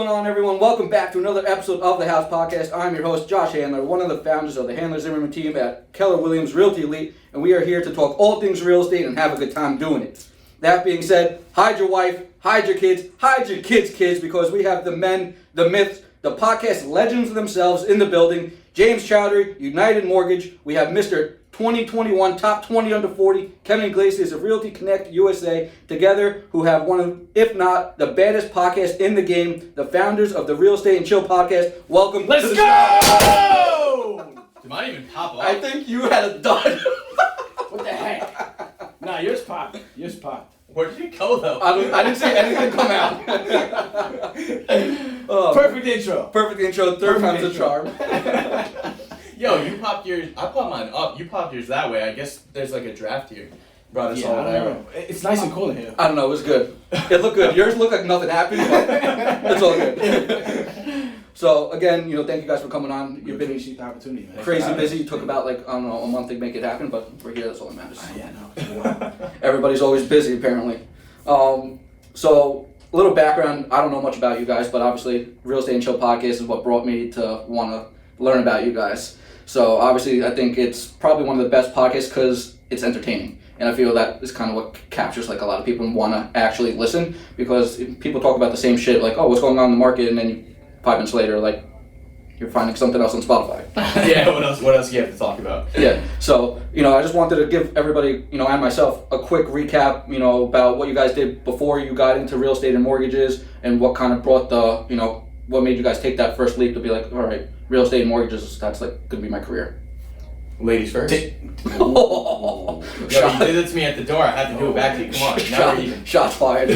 going on, everyone? Welcome back to another episode of the House Podcast. I'm your host, Josh Handler, one of the founders of the Handler Zimmerman team at Keller Williams Realty Elite, and we are here to talk all things real estate and have a good time doing it. That being said, hide your wife, hide your kids, kids, because we have the men, the myths, the podcast legends themselves in the building. James Choudhury, United Mortgage. We have Mr. 2021 Top 20 Under 40, Kevin Iglesias of Realty Connect USA, together who have one of, if not, the baddest podcast in the game, the founders of the Real Estate and Chill podcast. Welcome. Let's go! Did mine even pop up? I think you had a dud. What the heck? Nah, yours popped. Yours popped. Where did it go though? I didn't see anything come out. Perfect intro. Perfect intro. Third time's the charm. Yo, you popped yours. I popped mine up. You popped yours that way. I guess there's like a draft here. Brought us all there. It's nice and cool in here. I don't know. It was good. It looked good. Yours looked like nothing happened, but it's all good. So again, thank you guys for coming on. You've been appreciate the opportunity, man. Crazy busy. You took about a month to make it happen, but we're here. That's all that matters. Yeah, no. Everybody's always busy, apparently. So a little background. I don't know much about you guys, but obviously, Real Estate and Chill podcast is what brought me to want to learn about you guys. So obviously, I think it's probably one of the best podcasts because it's entertaining. And I feel that is kind of what captures like a lot of people and want to actually listen, because people talk about the same shit, like, oh, what's going on in the market, and then 5 minutes later, like, you're finding something else on Spotify. Yeah, what else do you have to talk about? Yeah, so, I just wanted to give everybody, and myself, a quick recap, about what you guys did before you got into real estate and mortgages, and what kind of brought the, what made you guys take that first leap to be like, all right, real estate and mortgages, that's like going to be my career. Ladies first. Yo, you did it to me at the door. I had to do it back to you. Come on. Now we're even. Shots fired.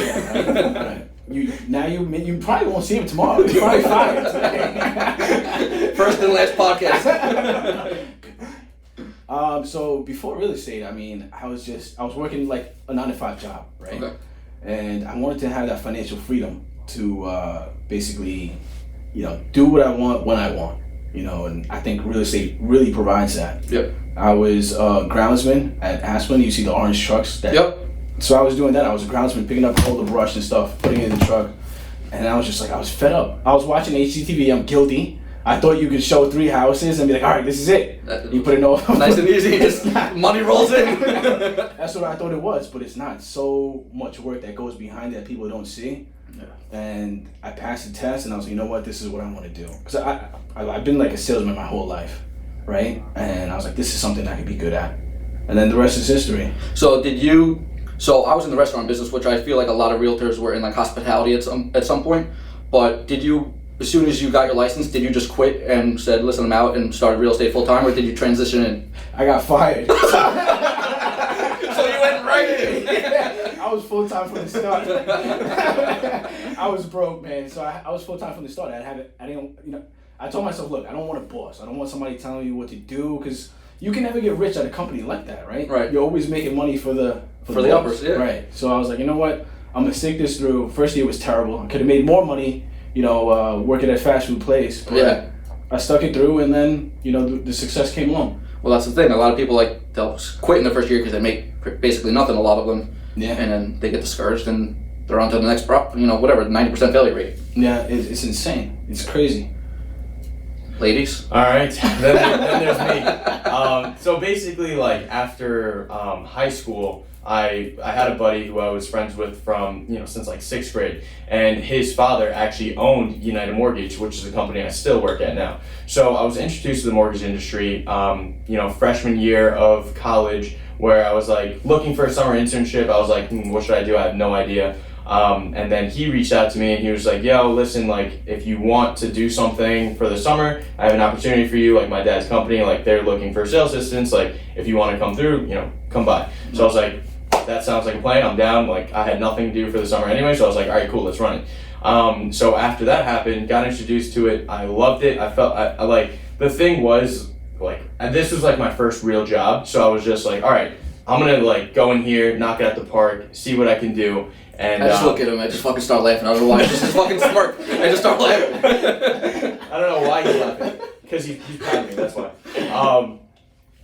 You probably won't see him tomorrow. He's probably fired. First and last podcast. So before real estate, I was working like a 9-to-5 job, right? Okay. And I wanted to have that financial freedom to basically, do what I want when I want. And I think real estate really provides that. Yep. I was a groundsman at Aspen. You see the orange trucks? Yep. So I was doing that. I was a groundsman, picking up all the brush and stuff, putting it in the truck. And I was just like, I was fed up. I was watching HGTV. I'm guilty. I thought you could show 3 houses and be like, all right, this is it. You put it all. Nice and easy. Just money rolls in. That's what I thought it was, but it's not. So much work that goes behind that people don't see. Yeah. And I passed the test, and I was like, you know what, this is what I want to do. Because I've been like a salesman my whole life, right? And I was like, this is something I could be good at. And then the rest is history. So I was in the restaurant business, which I feel like a lot of realtors were in like hospitality at some point. But did you, as soon as you got your license, did you just quit and said, listen, I'm out, and started real estate full time, or did you transition in? I got fired. So you went right in. I was full time from the start. I was broke, man. So I was full time from the start. I told myself, look, I don't want a boss. I don't want somebody telling me what to do, because you can never get rich at a company like that, right? Right. You're always making money for the uppers, yeah. Right. So I was like, you know what? I'm gonna stick this through. First year was terrible. I could have made more money, working at a fast food place. But yeah. I stuck it through, and then the success came along. Well, that's the thing. A lot of people they'll quit in the first year because they make basically nothing. A lot of them. Yeah. And then they get discouraged and they're on to the next whatever, 90% failure rate. Yeah, it's insane. It's crazy. Ladies? All right. then there's me. So basically, like, after high school, I had a buddy who I was friends with from, since like 6th grade, and his father actually owned United Mortgage, which is a company I still work at now. So I was introduced to the mortgage industry, freshman year of college, where I was like looking for a summer internship. I was like, what should I do? I have no idea. And then he reached out to me and he was like, yo, listen, like, if you want to do something for the summer, I have an opportunity for you. Like, my dad's company, like, they're looking for sales assistants. Like, if you want to come through, come by. So I was like, that sounds like a plan. I'm down. Like, I had nothing to do for the summer anyway. So I was like, all right, cool, let's run it. So after that happened, got introduced to it. I loved it. I felt I like, the thing was, like, this was like my first real job. So I was just like, all right, I'm gonna like go in here, knock it out the park, see what I can do. And I just look at him, I just fucking start laughing. I don't know why. I just fucking smirk. I just start laughing. I don't know why he's laughing. Because he's proud of me, that's why.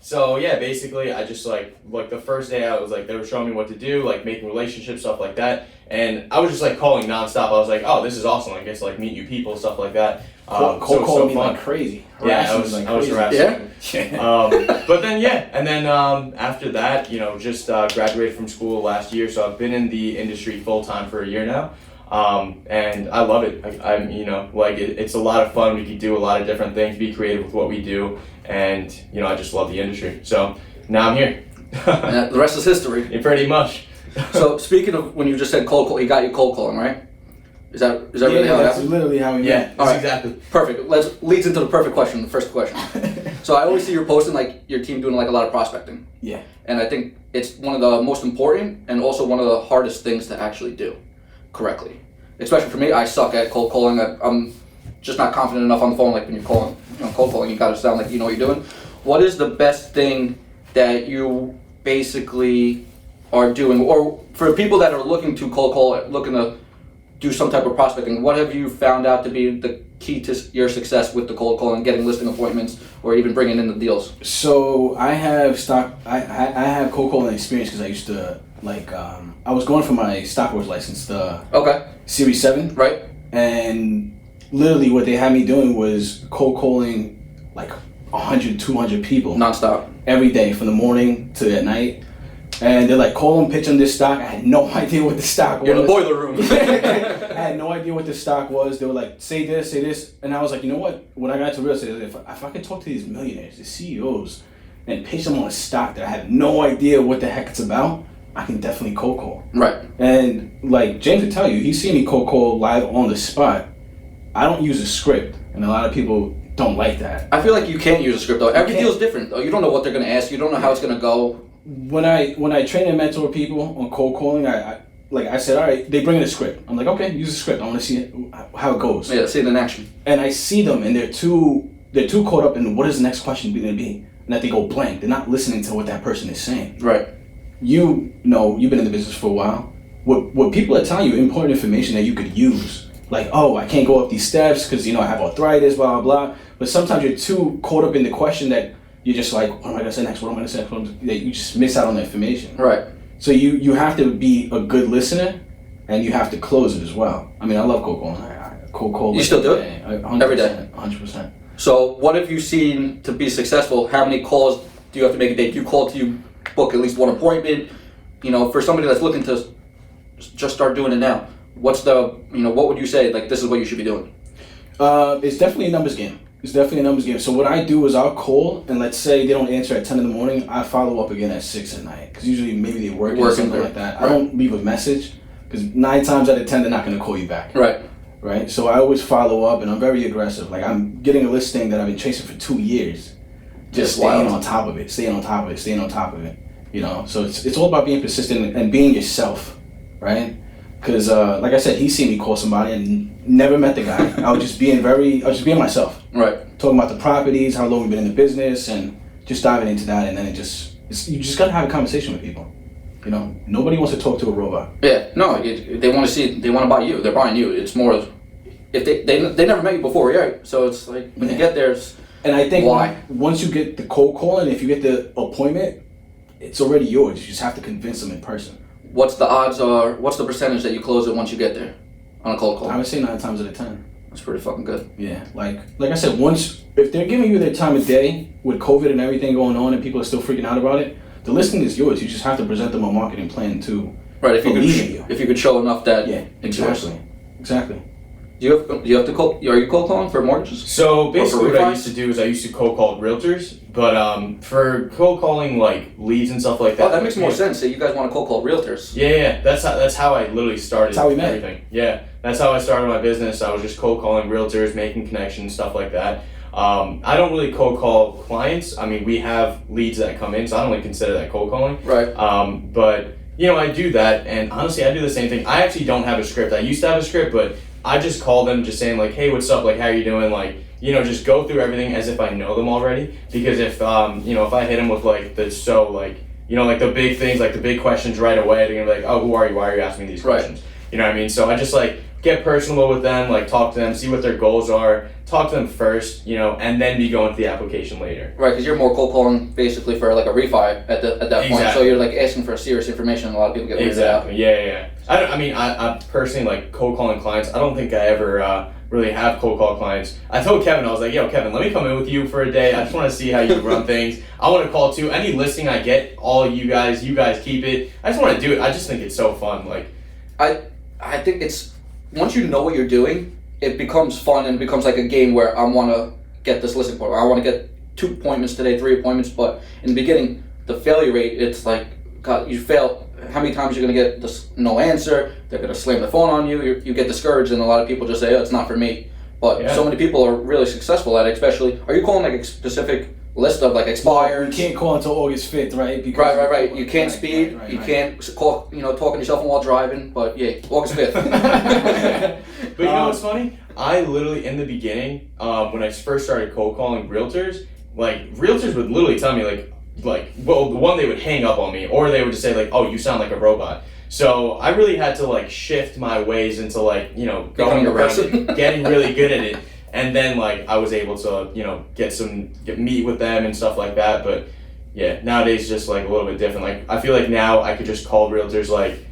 So yeah, basically I just like the first day I was like, they were showing me what to do, like making relationships, stuff like that. And I was just like calling nonstop. I was like, oh, this is awesome. I guess like meet new people, stuff like that. Cold calling me like crazy. Yeah, I was harassing. Yeah. But then and then after that, just graduated from school last year. So I've been in the industry full time for a year now. And I love it. I'm it's a lot of fun. We can do a lot of different things, be creative with what we do, and I just love the industry. So now I'm here. And the rest is history. Yeah, pretty much. So speaking of when you just said cold call, he got you cold calling, right? Is that really how it that's happened? literally how we met. Yeah, All right. exactly. Perfect. Leads into the perfect question. The first question. So I always see you're posting like your team doing like a lot of prospecting. Yeah. And I think it's one of the most important and also one of the hardest things to actually do correctly. Especially for me, I suck at cold calling. I'm just not confident enough on the phone. Like when you're calling, cold calling, you gotta sound like you know what you're doing. What is the best thing that you basically are doing, or for people that are looking to cold call, looking to do some type of prospecting? What have you found out to be the key to your success with the cold calling, getting listing appointments, or even bringing in the deals? So I have I have cold calling experience because I used to I was going for my stockbroker's license, the Series 7. Right. And literally what they had me doing was cold calling like 100, 200 people. Non-stop. Every day from the morning to at night. And they're like, call them, pitch them this stock. I had no idea what the stock was. You're in the boiler room. I had no idea what the stock was. They were like, say this. And I was like, you know what? When I got to real estate, if I could talk to these millionaires, the CEOs, and pitch them on a stock that I had no idea what the heck it's about, I can definitely cold call. Right. And like James would tell you, he's seen me cold call live on the spot. I don't use a script, and a lot of people don't like that. I feel like you can't use a script though. Every deal is different though. You don't know what they're gonna ask. You don't know how it's gonna go. When I train and mentor people on cold calling, I said, all right, they bring in a script. I'm like, okay, use a script. I want to see how it goes. Yeah, see it in action. And I see them, and they're too caught up in what is the next question going to be, and that they go blank. They're not listening to what that person is saying. Right. You've been in the business for a while. What people are telling you, important information that you could use. Like, oh, I can't go up these steps because I have arthritis, blah blah blah. But sometimes you're too caught up in the question that you're just like, what am I gonna say next? What am I gonna say next? That you just miss out on the information. Right. So you have to be a good listener, and you have to close it as well. I mean, I love cold calling. I cold call. You still do it? Every day. 100%. So what have you seen to be successful? How many calls do you have to make a day? Do you call to book at least one appointment? For somebody that's looking to just start doing it now, what's the what would you say like this is what you should be doing? It's definitely a numbers game. So what I do is I'll call, and let's say they don't answer at 10 in the morning, I follow up again at 6 at night. Because usually maybe they work or something like that. Right. I don't leave a message, because 9 times out of 10 they're not going to call you back. Right. So I always follow up, and I'm very aggressive. Like I'm getting a listing that I've been chasing for 2 years. Just staying on top of it. So it's all about being persistent and being yourself, right? Because like I said, he's seen me call somebody and never met the guy. I was just being myself. Right. Talking about the properties, how long we've been in the business, and just diving into that. And then you just gotta have a conversation with people. Nobody wants to talk to a robot. Yeah. No, they want to buy you. They're buying you. It's more of if they never met you before, right? So it's like when you get there. And I think once you get the cold calling, if you get the appointment, it's already yours. You just have to convince them in person. What's the odds are? What's the percentage that you close it once you get there on a cold call? I would say 9 times out of 10. That's pretty fucking good. Yeah, like I said, if they're giving you their time of day with COVID and everything going on, and people are still freaking out about it, the listing is yours. You just have to present them a marketing plan too. Right. If you could show enough that. Yeah. Exactly. Do you have to call? Are you cold calling for mortgages? So basically, what I used to do is I used to cold call realtors, but for cold calling like leads and stuff like that. Oh, that makes more sense. So you guys want to cold call realtors? Yeah. That's how I literally started. That's how we met. Everything. Yeah, that's how I started my business. I was just cold calling realtors, making connections, stuff like that. I don't really cold call clients. I mean, we have leads that come in, so I don't really consider that cold calling. Right. But I do that, and honestly, I do the same thing. I actually don't have a script. I used to have a script, but I just call them just saying like, hey, what's up? Like, how you doing? Like, just go through everything as if I know them already. Because if I hit them with like the the big things, like the big questions right away, they're gonna be like, oh, who are you? Why are you asking me these questions? You know what I mean? So I just like get personal with them, like talk to them, see what their goals are, talk to them first, and then be going to the application later. Right, because you're more cold calling basically for like a refi at that point. So you're like asking for serious information, and a lot of people get weirded out. Exactly. Yeah. I personally like cold calling clients. I don't think I ever really have cold call clients. I told Kevin, I was like, yo, Kevin, let me come in with you for a day. I just want to see how you run things. I want to call too. Any listing I get, all you guys keep it. I just want to do it. I just think it's so fun. Like, I think it's, once you know what you're doing, it becomes fun and it becomes like a game where I want to get this listing appointment. I want to get 2 appointments today, 3 appointments. But in the beginning, the failure rate, it's like, God, you fail. How many times you're going to get this no answer? They're going to slam the phone on you. You get discouraged, and a lot of people just say, oh, it's not for me. But so many people are really successful at it, especially. Are you calling like a specific list of like expired? You can't call until August 5th, right? Because right. You can't speed. You can't call, talking to your cell phone while driving. But yeah, August 5th. But you know what's funny? I literally, in the beginning, when I first started cold calling realtors would literally tell me well, the one, they would hang up on me, or they would just say like, oh, you sound like a robot. So I really had to like shift my ways into like, going around it, getting really good at it. And then like I was able to, get meet with them and stuff like that. But yeah, nowadays just like a little bit different. Like I feel like now I could just call realtors like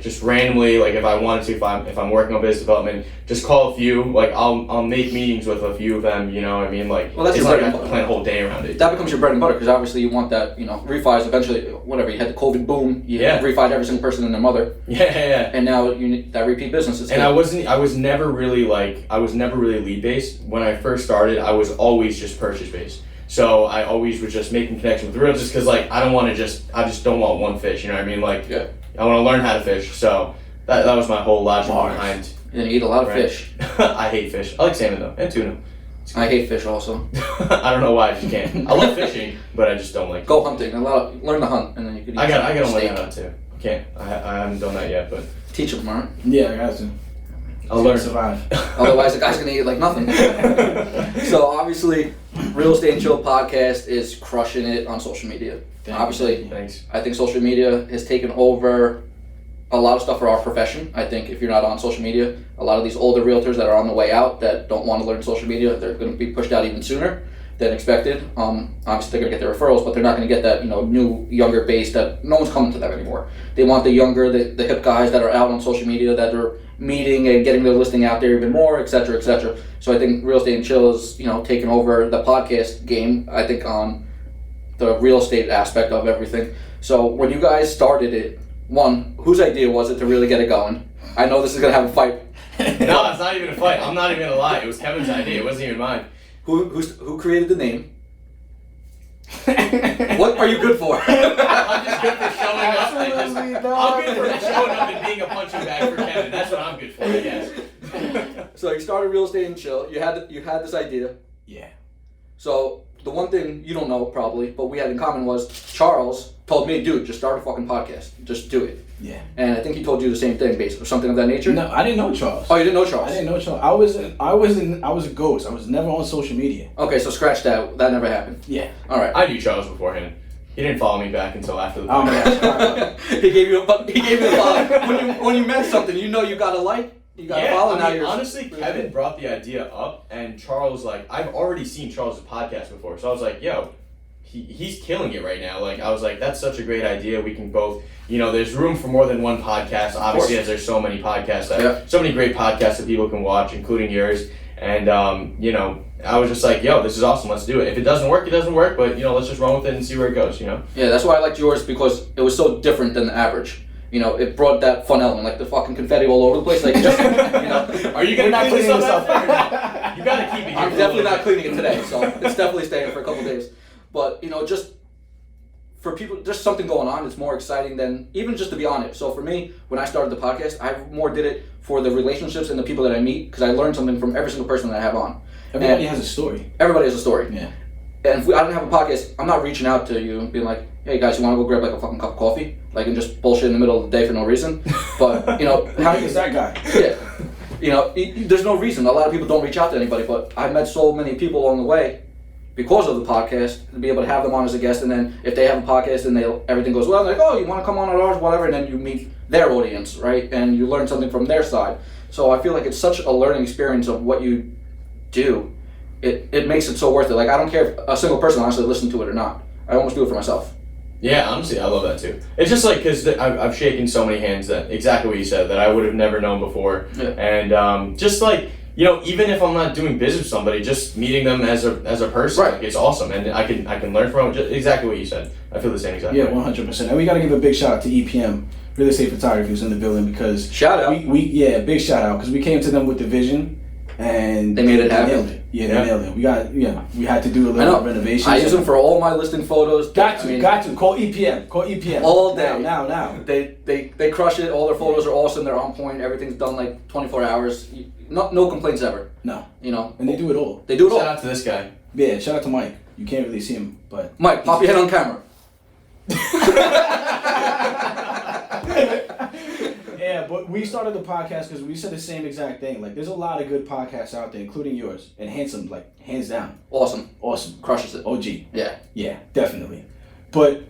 just randomly, like if I wanted to, if I'm working on business development, just call a few. Like I'll make meetings with a few of them. You know what I mean? Like, well, that's it's like I plan a whole day around it. That becomes your bread and butter, because obviously you want that. Refis eventually. Whatever, you had the COVID boom. You refied every single person and their mother. Yeah. And now you need that repeat business. And I was never really lead based when I first started. I was always just purchase based. So I always was just making connections with realtors, because like I just don't want one fish. You know what I mean? Like I want to learn how to fish. So that was my whole logic behind. And you eat a lot of fish. I hate fish. I like salmon though, and tuna. I hate fish also. I don't know why, I just can't. I love fishing, but I just don't like. Go hunting. Learn to hunt, and then you can eat. I gotta learn how to hunt too. Can't. I haven't done that yet, but teach them, alright? Yeah, I got to. I'll learn. Survive. Otherwise, the guy's gonna eat like nothing. So obviously, Real Estate and Chill podcast is crushing it on social media. Obviously, thanks. I think social media has taken over a lot of stuff for our profession. I think if you're not on social media, a lot of these older realtors that are on the way out that don't want to learn social media, they're going to be pushed out even sooner than expected. Obviously, they're going to get their referrals, but they're not going to get that new, younger base that no one's coming to them anymore. They want the younger, the hip guys that are out on social media, that are meeting and getting their listing out there even more, etc., etc. So I think Real Estate and Chill is, taking over the podcast game, I think, on the real estate aspect of everything. So when you guys started it, one, whose idea was it to really get it going? I know this is going to have a fight. No, it's not even a fight. I'm not even going to lie. It was Kevin's idea. It wasn't even mine. Who created the name? What are you good for? I'm just good for showing up. I'm good for showing up and being a punching bag for Kevin. That's what I'm good for, I guess. So you started Real Estate and Chill. You had this idea. Yeah. So the one thing you don't know probably, but we had in common was Charles told me, dude, just start a fucking podcast. Just do it. Yeah. And I think he told you the same thing, basically, something of that nature. No, I didn't know Charles. Oh, you didn't know Charles? I didn't know Charles. I was a ghost. I was never on social media. Okay, so scratch that. That never happened. Yeah. All right. I knew Charles beforehand. He didn't follow me back until after the Oh my podcast. gosh. He gave you a follow. When you meant something, you gotta like. You gotta follow. Now you're honestly, Kevin brought the idea up, and Charles, I've already seen Charles' podcast before, so I was like, yo, he's killing it right now. Like, I was like, that's such a great idea. We can both, there's room for more than one podcast, obviously, as there's so many podcasts, so many great podcasts that people can watch, including yours. And, I was just like, yo, this is awesome. Let's do it. If it doesn't work, it doesn't work, but, let's just run with it and see where it goes, Yeah, that's why I liked yours, because it was so different than the average. It brought that fun element, like the fucking confetti all over the place. Like, just, Are you going to clean this up? You got to keep it here. I'm definitely not cleaning it today, so it's definitely staying for a couple days. But, just for people, just something going on, it's more exciting than even just to be on it. So for me, when I started the podcast, I more did it for the relationships and the people that I meet, because I learned something from every single person that I have on. Everybody has a story. Everybody has a story. Yeah. And if I didn't have a podcast, I'm not reaching out to you and being like, hey guys, you want to go grab like a fucking cup of coffee? Like, and just bullshit in the middle of the day for no reason. But, how is that guy? Yeah. There's no reason. A lot of people don't reach out to anybody, but I've met so many people along the way because of the podcast, to be able to have them on as a guest, and then if they have a podcast and everything goes well, they're like, oh, you want to come on ours, whatever, and then you meet their audience, right? And you learn something from their side. So I feel like it's such a learning experience of what you do. It makes it so worth it. Like, I don't care if a single person honestly listens to it or not. I almost do it for myself. Yeah, honestly, I love that too. It's just like, because I've shaken so many hands that, exactly what you said, that I would have never known before. Yeah. And just like, you know, even if I'm not doing business with somebody, just meeting them as a person, Right. like, it's awesome. And I can learn from them, just exactly what you said. I feel the same exact Yeah, way. 100%. And we got to give a big shout out to EPM, Real Estate Photography, who's in the building, because Shout out. we big shout out, because we came to them with the vision, and They made it happen. nailed it. Yeah, they nailed it. We had to do a little renovation. I use them for all my listing photos. Got to call EPM all day. Now. They crush it. All their photos are awesome. They're on point. Everything's done like 24 hours. No complaints ever. No. You know. And they do it all. They do it all. Shout out to this guy. Yeah, shout out to Mike. You can't really see him, but Mike, pop your head on camera. yeah, but we started the podcast because we said the same exact thing. Like, there's a lot of good podcasts out there, including yours, and Handsome, like, hands down, Awesome. crushes it. OG. Yeah. Yeah, definitely. But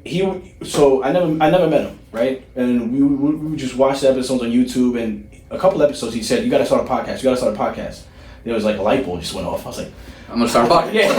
so I never met him, right? And we would just watch the episodes on YouTube, and a couple episodes he said, "You got to start a podcast. There was like a light bulb just went off. I was like, I'm gonna start a podcast. yeah.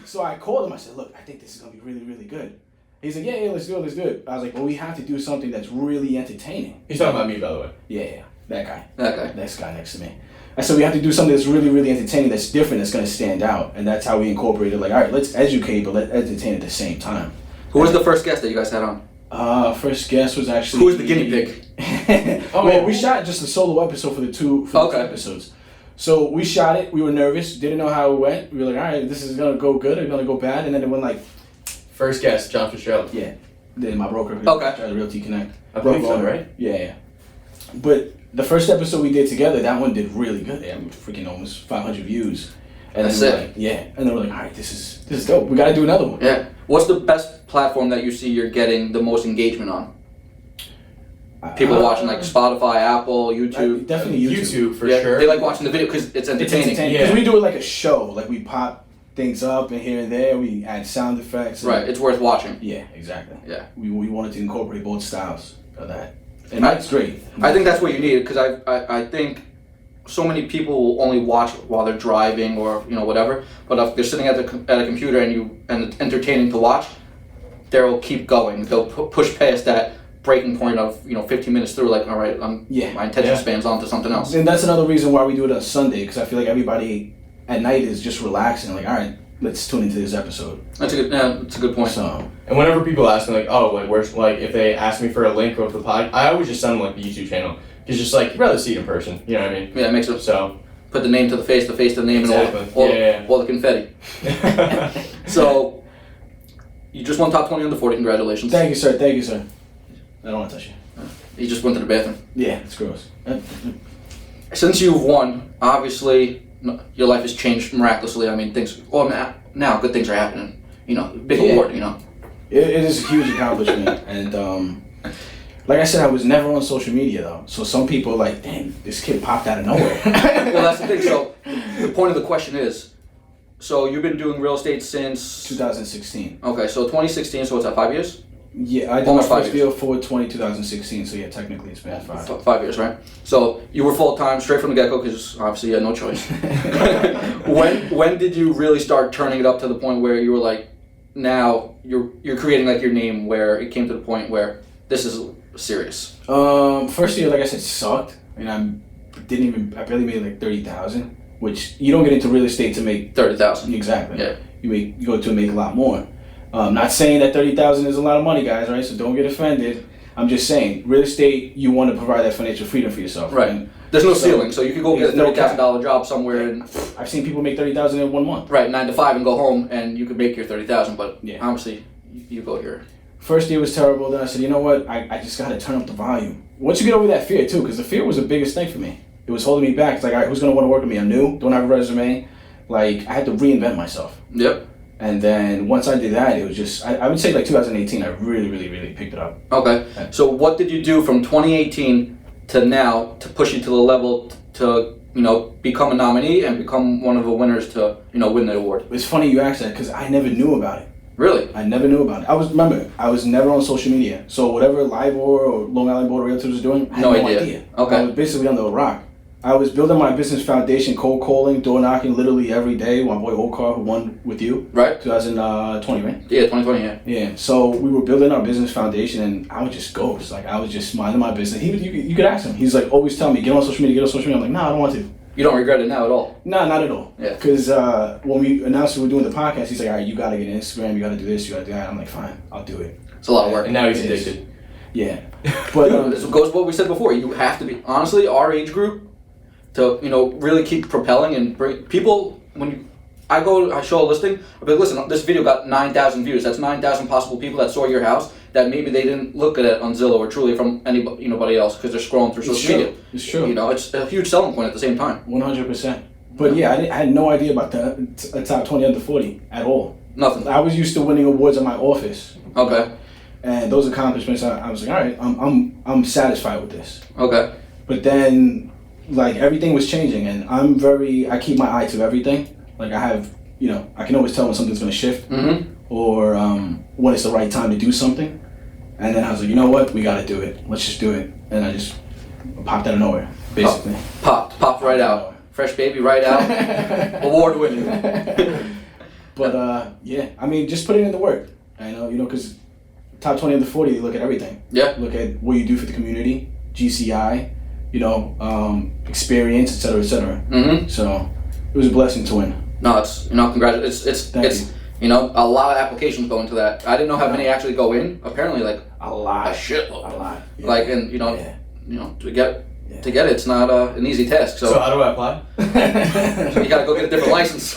So I called him. I said, "Look, I think this is gonna be really, really good." He's like, "Yeah, let's do it. I was like, "Well, we have to do something that's really entertaining." He's talking about me, by the way. Yeah, that guy. Okay. Guy next to me. I said, we have to do something that's really, really entertaining, that's different, that's going to stand out. And that's how we incorporated, like, all right, let's educate, but let's entertain at the same time. Who was the first guest that you guys had on? First guest was actually... Who was the guinea pig? We shot just a solo episode for the two episodes. So we shot it, we were nervous, didn't know how it went. We were like, all right, this is going to go good, it's going to go bad. And then it went like... First guest, John Fitzgerald. Yeah. Then my broker. Okay. Realty Connect. I believe so, right? Yeah. But... the first episode we did together, that one did really good. Yeah, freaking almost 500 views. And that's then and then we're like, all right, this is dope. We got to do another one. Yeah. What's the best platform that you see you're getting the most engagement on? People watching like Spotify, Apple, YouTube. Definitely YouTube for sure. They like watching the video because it's entertaining. Because we do it like a show. Like we pop things up and here and there. We add sound effects. Right. It's worth watching. Yeah, exactly. Yeah. We wanted to incorporate both styles of that. And that's great. I think that's what you need because I think so many people will only watch while they're driving or whatever. But if they're sitting at a computer and it's entertaining to watch, they'll keep going. They'll push past that breaking point of 15 minutes through. Like, all right, my attention span's onto something else. And that's another reason why we do it on Sunday, because I feel like everybody at night is just relaxing. Like, all right, let's tune into this episode. That's a good point. So. And whenever people ask me, like, oh, like, where's, like, if they ask me for a link of the pod, I always just send them, like, the YouTube channel. Because just, like, you'd rather see it in person. You know what I mean? Yeah, it makes it. So. Put the name to the face to the name, exactly. and all the confetti. So, you just won top 20 under 40. Congratulations. Thank you, sir. I don't want to touch you. You just went to the bathroom. Yeah, it's gross. Since you've won, obviously, your life has changed miraculously. I mean, now good things are happening. Big award, It is a huge accomplishment. And like I said, I was never on social media, though. So some people are like, damn, this kid popped out of nowhere. Well, that's the thing. So the point of the question is, so you've been doing real estate since... 2016. Okay, so 2016, so what's that, 5 years? Yeah, I did Almost my 5 first years. deal for 2016, so yeah, technically it's been 5. 5 years, right? So you were full-time straight from the get-go because obviously you had no choice. When did you really start turning it up to the point where you were like, now you're creating like your name, where it came to the point where this is serious? First year, like I said, sucked. I mean, I barely made like 30,000, which you don't get into real estate to make 30,000. Exactly. Yeah. You go to make a lot more. Not saying that 30,000 is a lot of money, guys, right? So don't get offended. I'm just saying, real estate, you want to provide that financial freedom for yourself. Right. And there's no ceiling, so you could go get a no $30,000 job somewhere and I've seen people make 30,000 in 1 month. right 9 to 5 and go home, and you could make your 30,000. But Yeah. obviously, you go here. First year was terrible. Then I said, you know what? I just got to turn up the volume. Once you get over that fear, too, because the fear was the biggest thing for me. It was holding me back. It's like, all right, who's going to want to work with me? I'm new, don't have a resume. Like, I had to reinvent myself. Yep. And then once I did that, it was just, I would say like 2018, I really, really, really picked it up. Okay. So what did you do from 2018 to now to push you to the level to, become a nominee and become one of the winners to, win the award? It's funny you asked that because I never knew about it. Really? I never knew about it. I was never on social media. So whatever LIBOR or Long Island Board of Realtors was doing, I had no idea. Okay. I was basically under a rock. I was building my business foundation, cold calling, door knocking literally every day. My boy Okar, who won with you. Right. 2020, right? Yeah, 2020, yeah. Yeah. So we were building our business foundation, and I would just ghost. Like, I was just minding my business. You could ask him. He's like, always tell me, get on social media, get on social media. I'm like, nah, I don't want to. You don't regret it now at all? No, not at all. Yeah. Because when we announced we were doing the podcast, he's like, all right, you got to get Instagram, you got to do this, you got to do that. I'm like, fine, I'll do it. It's a lot of work. And now he's addicted. Yeah. But this goes to what we said before. You have to be, honestly, our age group, to really keep propelling and bring people. When I show a listing, I'll be like, listen, this video got 9,000 views. That's 9,000 possible people that saw your house that maybe they didn't look at it on Zillow or Truly from anybody else because they're scrolling through social media. It's true. It's a huge selling point at the same time. 100%. But yeah, I had no idea about the top 20 under 40 at all. Nothing. I was used to winning awards in my office. Okay. And those accomplishments, I was like, all right, I'm satisfied with this. Okay. But then, like, everything was changing, and I keep my eye to everything. Like, I have, I can always tell when something's going to shift, or when it's the right time to do something. And then I was like, you know what, we got to do it. Let's just do it. And I just popped out of nowhere, basically. Popped right out. Fresh baby right out. Award winning. But yeah, I mean, just put it in the work. I know, because top 20 under 40, they look at everything. Yeah. Look at what you do for the community, GCI, experience, et cetera, et cetera. Mm-hmm. So it was a blessing to win. No, it's congratulations. It's a lot of applications go into that. I didn't know how many actually go in. Apparently, like a lot, a shitload. A lot. Yeah. Like, and to get it, it's not an easy task. So how do I apply? You gotta go get a different license.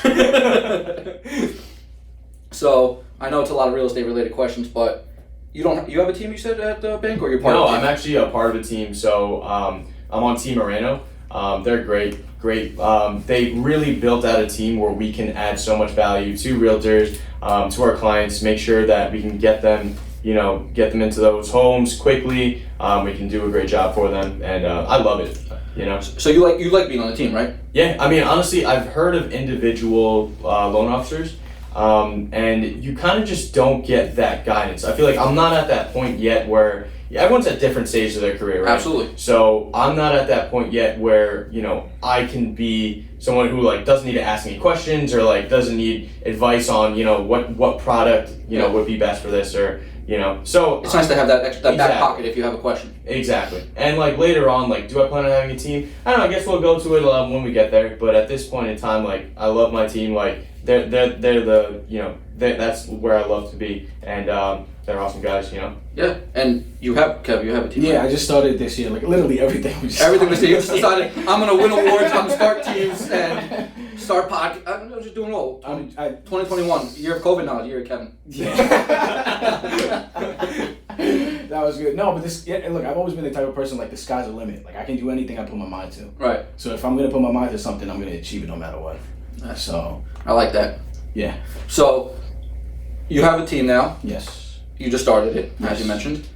So I know it's a lot of real estate related questions, but you have a team, you said, at the bank, or you're part of the team? No, I'm actually a part of a team. So I'm on Team Moreno. They're great. They really built out a team where we can add so much value to realtors, to our clients, make sure that we can get them into those homes quickly. We can do a great job for them, and I love it. So you like being on the team, right? Yeah, I mean, honestly, I've heard of individual loan officers, and you kind of just don't get that guidance. I feel like I'm not at that point yet where everyone's at different stages of their career, right? Absolutely. So I'm not at that point yet where I can be someone who doesn't need to ask any questions or doesn't need advice on what product would be best for this or. So it's nice to have that exactly. back pocket if you have a question. Exactly. And later on, do I plan on having a team? I don't know. I guess we'll go to it when we get there. But at this point in time, I love my team. They're that's where I love to be, and they're awesome guys. Yeah. And you have a team. Yeah, right? I just started this year. Literally everything. Everything this year. You just decided I'm gonna win awards. I'm gonna start teams and start podcast. I'm just doing it all. 2021, year of COVID knowledge, year of Kevin. Yeah. That was good. No, but look, I've always been the type of person the sky's the limit. I can do anything I put my mind to. Right. So if I'm gonna put my mind to something, I'm gonna achieve it no matter what. So I like that. Yeah. So you have a team now. Yes. You just started it, as you mentioned.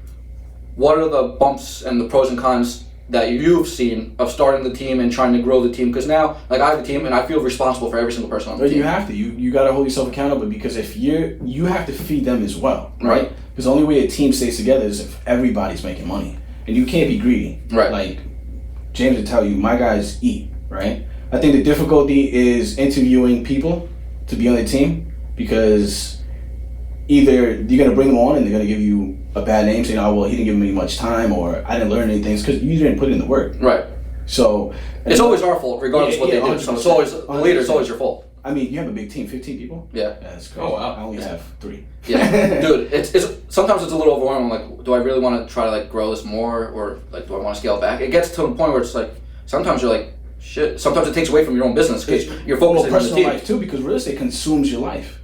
What are the bumps and the pros and cons that you've seen of starting the team and trying to grow the team? Because now, I have a team and I feel responsible for every single person on the team. You have to. You got to hold yourself accountable because if you have to feed them as well, right? Because the only way a team stays together is if everybody's making money, and you can't be greedy. Right. James would tell you, my guys eat, right? I think the difficulty is interviewing people to be on the team because either you're going to bring them on and they're going to give you a bad name saying, oh, well, he didn't give me much time or I didn't learn anything. It's because you didn't put in the work. Right. So it's always our fault, regardless of what they do. So it's always, the leader, it's always your fault. I mean, you have a big team, 15 people? Yeah. That's crazy. Oh, wow. I only have 3. Yeah. Dude, it's sometimes it's a little overwhelming. Do I really want to try to grow this more or do I want to scale back? It gets to a point where it's sometimes you're shit. Sometimes it takes away from your own business because you're focusing on the team. Life too, because real estate consumes your life.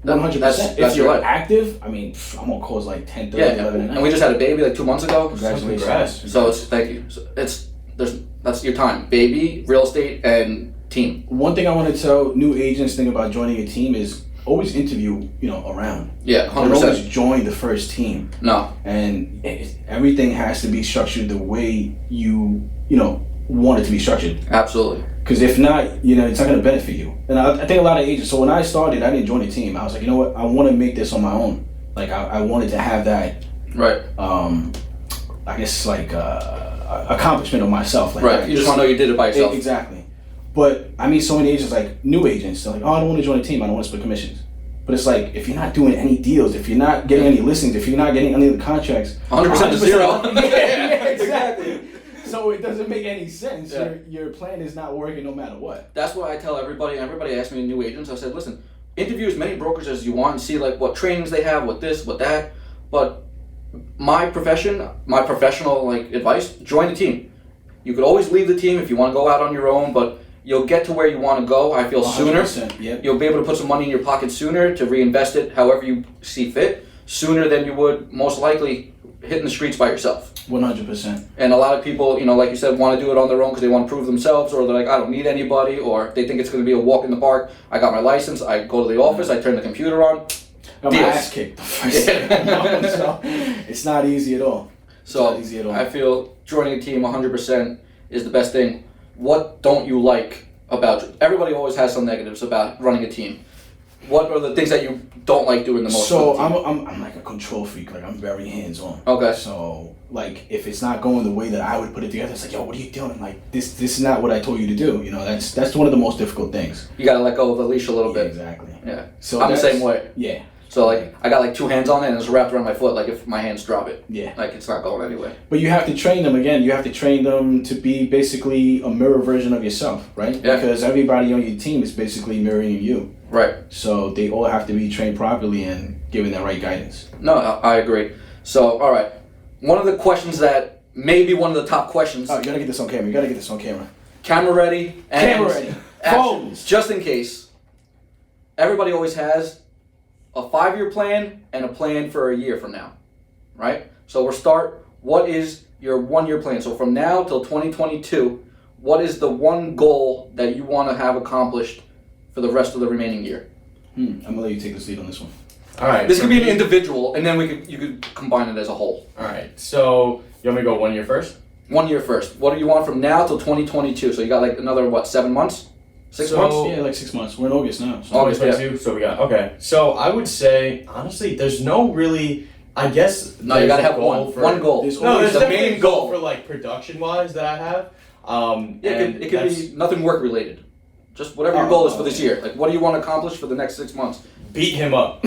100%. That's if you're life. Active, I mean, I'm on calls 10, 30, 11 at night. And we just had a baby 2 months ago. Congratulations. So thank you. So that's your time. Baby, real estate, and team. One thing I want to tell new agents think about joining a team is always interview, around. Yeah, 100%. Don't always join the first team. No. And everything has to be structured the way you want it to be structured. Absolutely. Because if not, it's not going to benefit you. And I think a lot of agents. So when I started, I didn't join a team. I was like, you know what? I want to make this on my own. Like I wanted to have that. Right. I guess like accomplishment of myself. Like, right. You just want to know you did it by yourself. Exactly. But I meet so many agents, like new agents. They're like, oh, I don't want to join a team. I don't want to split commissions. But it's like, if you're not doing any deals, if you're not getting any listings, if you're not getting any of the contracts, 100% to zero. yeah, exactly. So it doesn't make any sense. Yeah. Your plan is not working no matter what. That's what I tell everybody. Everybody asks me, new agents, I said, listen, interview as many brokers as you want and see like what trainings they have, what this, what that. But my professional like advice, join the team. You could always leave the team if you want to go out on your own, but you'll get to where you want to go, I feel, sooner. Yep. You'll be able to put some money in your pocket sooner to reinvest it however you see fit, sooner than you would most likely hitting the streets by yourself. 100%. And a lot of people, like you said, want to do it on their own because they want to prove themselves, or they're like, I don't need anybody, or they think it's going to be a walk in the park. I got my license, I go to the office, I turn the computer on. Got my ass kicked the first time. So it's not easy at all. I feel joining a team 100% is the best thing. What don't you like about it? Everybody always has some negatives about running a team. What are the things that you don't like doing the most? So I'm like a control freak. Like I'm very hands-on. Okay. So like if it's not going the way that I would put it together, it's like, yo, what are you doing? I'm like, this is not what I told you to do. That's one of the most difficult things. You gotta let go of the leash a little bit. Exactly. Yeah. So I'm the same way. Yeah. So like I got like two hands on it and it's wrapped around my foot. Like if my hands drop it. Yeah. Like it's not going anywhere. But you have to train them again. You have to train them to be basically a mirror version of yourself, right? Yeah. Because everybody on your team is basically mirroring you. Right. So they all have to be trained properly and given the right guidance. No, I agree. So all right, one of the questions that may be one of the top questions. Oh, you gotta get this on camera. Camera ready. And Camera ready. action. Phones. Just in case. Everybody always has a 5-year plan and a plan for a year from now, right? So we'll start, what is your 1-year plan? So from now till 2022, what is the one goal that you want to have accomplished for the rest of the remaining year? I'm gonna let you take the lead on this one. All right. This could be an individual, and then you could combine it as a whole. All right. So you want me to go 1 year first? 1 year first. What do you want from now till 2022? So you got like another, 7 months? 6 months? Yeah, like 6 months. We're in August now. So August, yeah. 22, so we got, okay. So I would say, honestly, there's no really, I guess. No, you gotta have one goal. There's the definitely main a goal goal for like production-wise that I have. It could be nothing work related. Just whatever your goal is for this year. Like, what do you want to accomplish for the next 6 months? Beat him up.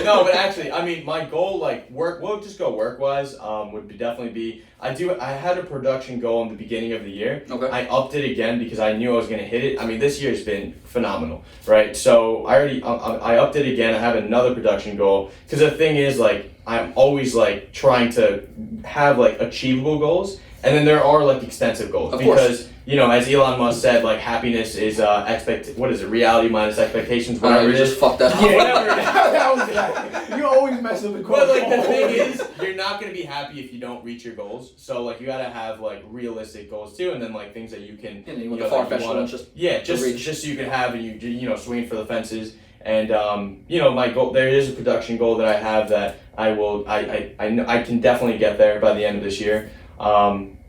No, but actually, I mean, my goal, like we'll just go work-wise. Would definitely be. I had a production goal in the beginning of the year. Okay. I upped it again because I knew I was gonna hit it. I mean, this year's been phenomenal, right? So I upped it again. I have another production goal because the thing is, like, I'm always like trying to have like achievable goals, and then there are like extensive goals because. As Elon Musk said, like happiness is reality minus expectations, whatever it is. Just fucked that up. Yeah, whatever. That was that. You always mess up the quote. But like the thing is, you're not gonna be happy if you don't reach your goals. So like you gotta have like realistic goals too, and then like things that you can. You want the far-fetched ones just so you can have and you swing for the fences. And my goal, there is a production goal that I have that I can definitely get there by the end of this year.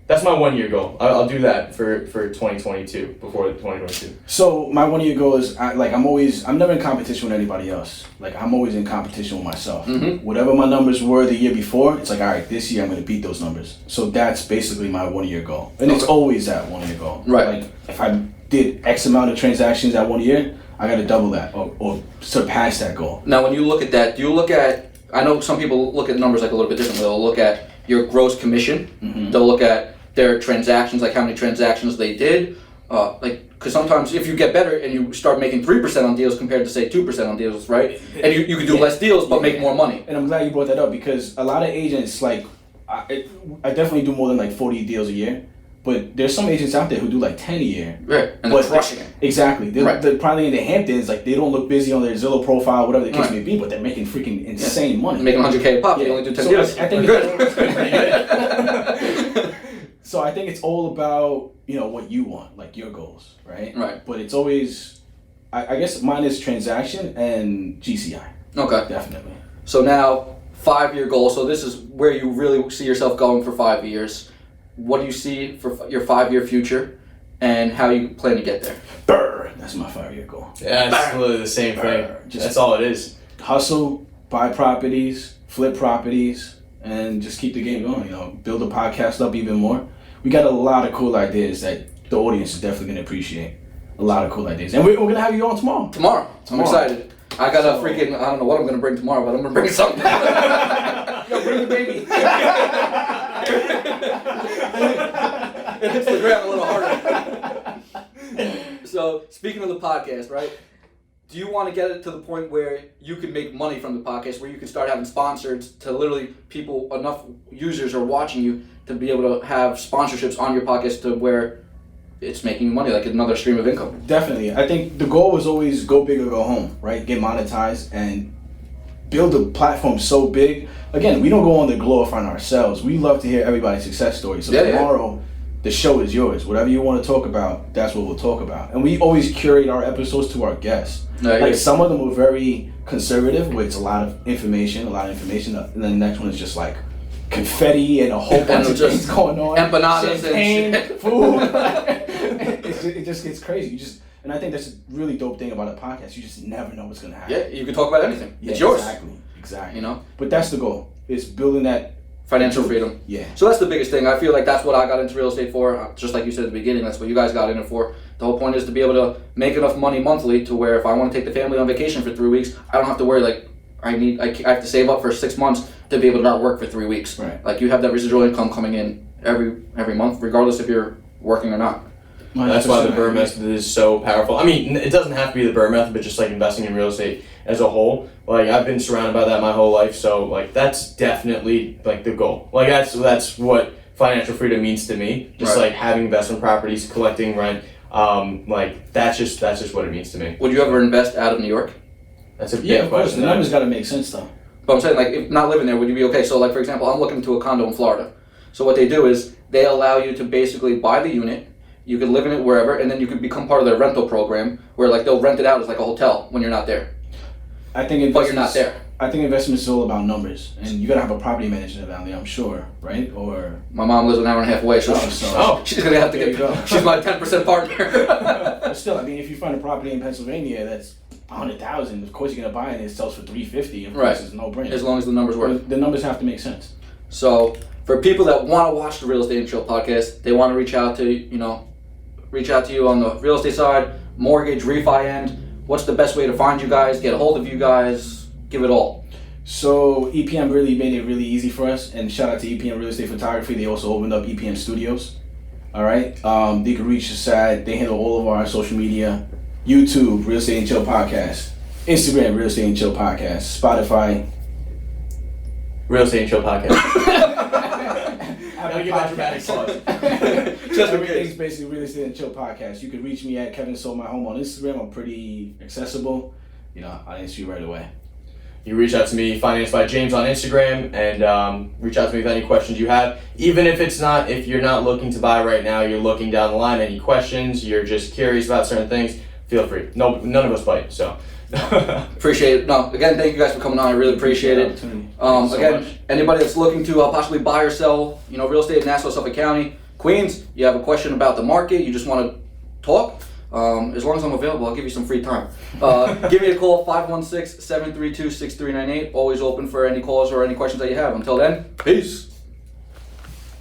That's my 1 year goal. I'll do that for 2022, before 2022. So my 1 year goal is I'm never in competition with anybody else. Like I'm always in competition with myself. Mm-hmm. Whatever my numbers were the year before, it's like, all right, this year I'm going to beat those numbers. So that's basically my 1 year goal. And it's always that 1 year goal. Right. Like if I did X amount of transactions that 1 year, I got to double that or surpass that goal. Now when you look at that, I know some people look at numbers like a little bit differently. They'll look at your gross commission. Mm-hmm. They'll look at their transactions, like how many transactions they did. Because sometimes if you get better and you start making 3% on deals compared to say 2% on deals, right? And you can do less deals but make more money. And I'm glad you brought that up because a lot of agents, like, I definitely do more than like 40 deals a year. But there's some agents out there who do like 10 a year. Right, and they're crushing it. Exactly. They're probably in the Hamptons, like they don't look busy on their Zillow profile, whatever the case may be, but they're making freaking insane money. Making $100K a pop, they only do 10 deals. I think good. So I think it's all about, what you want, like your goals, right? Right. But it's always, I guess mine is transaction and GCI. Okay. Definitely. So now, 5 year goal. So this is where you really see yourself going for 5 years. what do you see for your 5-year future, and how you plan to get there? Brr, that's my 5-year goal. Yeah, it's literally the same thing. That's all it is. Hustle, buy properties, flip properties, and just keep the game going. Build a podcast up even more. We got a lot of cool ideas that the audience is definitely gonna appreciate. A lot of cool ideas, and we're gonna have you on tomorrow. Tomorrow. I'm excited. I got a freaking, I don't know what I'm gonna bring tomorrow, but I'm gonna bring something. Yo, bring the baby. It hits the ground a little harder. So, speaking of the podcast, right? Do you want to get it to the point where you can make money from the podcast, where you can start having sponsors to literally people, enough users are watching you to be able to have sponsorships on your podcast to where it's making money, like another stream of income? Definitely. I think the goal was always go big or go home, right? Get monetized and build a platform so big. Again, we don't go on to glorify ourselves. We love to hear everybody's success story. So tomorrow, the show is yours. Whatever you want to talk about, that's what we'll talk about. And we always curate our episodes to our guests. Some of them were very conservative, where it's a lot of information, and then the next one is just like confetti and a whole bunch of things going on. Empanadas champagne, and shit. food. It just gets crazy. And I think that's a really dope thing about a podcast. You just never know what's gonna happen. Yeah, you can talk about anything. It's yours. Exactly. You know? But that's the goal. Is building that financial freedom. Yeah. So that's the biggest thing. I feel like that's what I got into real estate for. Just like you said at the beginning, that's what you guys got in it for. The whole point is to be able to make enough money monthly to where if I want to take the family on vacation for 3 weeks, I don't have to worry like I have to save up for 6 months to be able to not work for 3 weeks. Right. Like you have that residual income coming in every month, regardless if you're working or not. That's why the Burr method is so powerful. I mean, it doesn't have to be the Burr method, but just like investing in real estate as a whole. Like I've been surrounded by that my whole life, so like that's definitely like the goal. Like that's what financial freedom means to me. Just like having investment properties, collecting rent. Like that's just what it means to me. Would you ever invest out of New York? That's a big of course. question. The numbers got to make sense though. But I'm saying, like, if not living there, would you be okay? So, like, for example, I'm looking into a condo in Florida. So what they do is they allow you to basically buy the unit. You can live in it wherever, and then you can become part of their rental program, where like they'll rent it out as like a hotel when you're not there. I think but you're not there. I think investment is all about numbers, and you gotta have a property manager down there, I'm sure, right? Or my mom lives an hour and a half away, so she's gonna have to get. She's my 10% partner. But still, I mean, if you find a property in Pennsylvania that's 100,000, of course you're gonna buy it, and it sells for 350. Of course, it's no brainer. As long as the numbers work. The numbers have to make sense. So for people that want to watch the Real Estate and Chill podcast, they want to reach out to you on the real estate side, mortgage, refi end. What's the best way to find you guys, get a hold of you guys, give it all? So EPM really made it really easy for us, and shout out to EPM Real Estate Photography. They also opened up EPM Studios. All right, they can reach us at, they handle all of our social media, YouTube, Real Estate and Chill Podcast, Instagram, Real Estate and Chill Podcast, Spotify, Real Estate and Chill Podcast. Gotta give that dramatic pause. Just everything's basically Real Estate and Chill Podcast. You can reach me at Kevin Sold My Home on Instagram. I'm pretty accessible. I'll answer you right away. You reach out to me, Financed by James on Instagram, and reach out to me with any questions you have. Even if you're not looking to buy right now, you're looking down the line, any questions, you're just curious about certain things, feel free. No, none of us bite, so. Appreciate it. No, again, thank you guys for coming on. I really appreciate it. Anybody that's looking to possibly buy or sell, real estate in Nassau, Suffolk County, Queens, you have a question about the market, you just want to talk, as long as I'm available, I'll give you some free time. Give me a call, 516-732-6398. Always open for any calls or any questions that you have. Until then, peace.